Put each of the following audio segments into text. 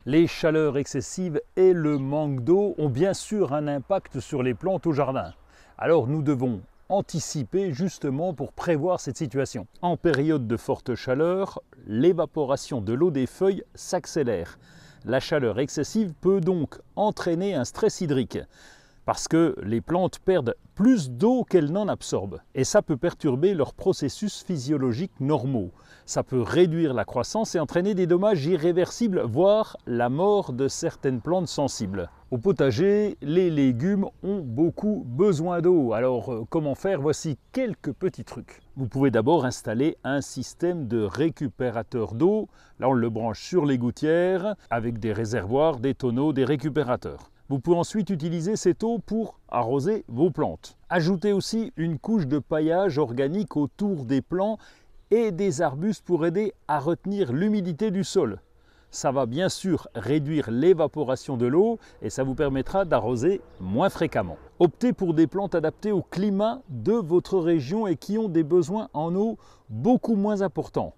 Les chaleurs excessives et le manque d'eau ont bien sûr un impact sur les plantes au jardin. Alors nous devons anticiper justement pour prévoir cette situation. En période de forte chaleur, l'évaporation de l'eau des feuilles s'accélère. La chaleur excessive peut donc entraîner un stress hydrique parce que les plantes perdent plus d'eau qu'elles n'en absorbent. Et ça peut perturber leurs processus physiologiques normaux. Ça peut réduire la croissance et entraîner des dommages irréversibles, voire la mort de certaines plantes sensibles. Au potager, les légumes ont beaucoup besoin d'eau. Alors comment faire? Voici quelques petits trucs. Vous pouvez d'abord installer un système de récupérateur d'eau. Là on le branche sur les gouttières avec des réservoirs, des tonneaux, des récupérateurs. Vous pouvez ensuite utiliser cette eau pour arroser vos plantes. Ajoutez aussi une couche de paillage organique autour des plants et des arbustes pour aider à retenir l'humidité du sol. Ça va bien sûr réduire l'évaporation de l'eau et ça vous permettra d'arroser moins fréquemment. Optez pour des plantes adaptées au climat de votre région et qui ont des besoins en eau beaucoup moins importants.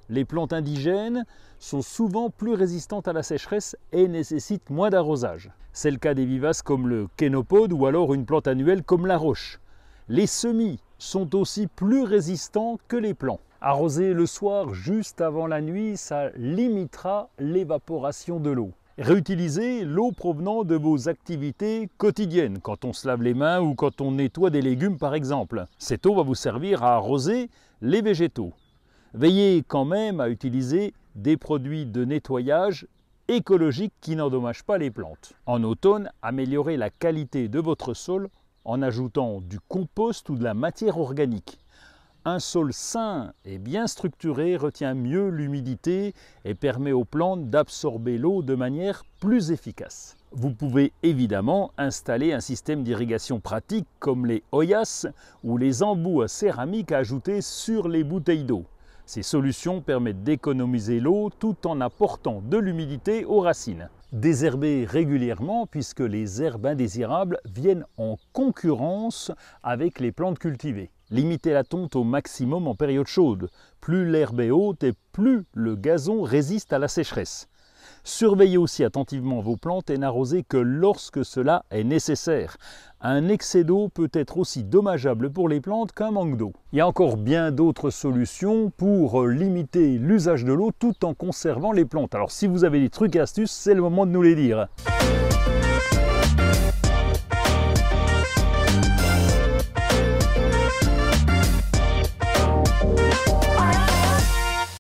Les plantes indigènes sont souvent plus résistantes à la sécheresse et nécessitent moins d'arrosage. C'est le cas des vivaces comme le kénopode ou alors une plante annuelle comme la roche. Les semis sont aussi plus résistants que les plants. Arroser le soir juste avant la nuit, ça limitera l'évaporation de l'eau. Réutilisez l'eau provenant de vos activités quotidiennes, quand on se lave les mains ou quand on nettoie des légumes par exemple. Cette eau va vous servir à arroser les végétaux. Veillez quand même à utiliser des produits de nettoyage écologiques qui n'endommagent pas les plantes. En automne, améliorez la qualité de votre sol en ajoutant du compost ou de la matière organique. Un sol sain et bien structuré retient mieux l'humidité et permet aux plantes d'absorber l'eau de manière plus efficace. Vous pouvez évidemment installer un système d'irrigation pratique comme les Hoyas ou les embouts à céramique à ajouter sur les bouteilles d'eau. Ces solutions permettent d'économiser l'eau tout en apportant de l'humidité aux racines. Désherber régulièrement puisque les herbes indésirables viennent en concurrence avec les plantes cultivées. Limitez la tonte au maximum en période chaude. Plus l'herbe est haute et plus le gazon résiste à la sécheresse. Surveillez aussi attentivement vos plantes et n'arrosez que lorsque cela est nécessaire. Un excès d'eau peut être aussi dommageable pour les plantes qu'un manque d'eau. Il y a encore bien d'autres solutions pour limiter l'usage de l'eau tout en conservant les plantes. Alors si vous avez des trucs et astuces, c'est le moment de nous les dire.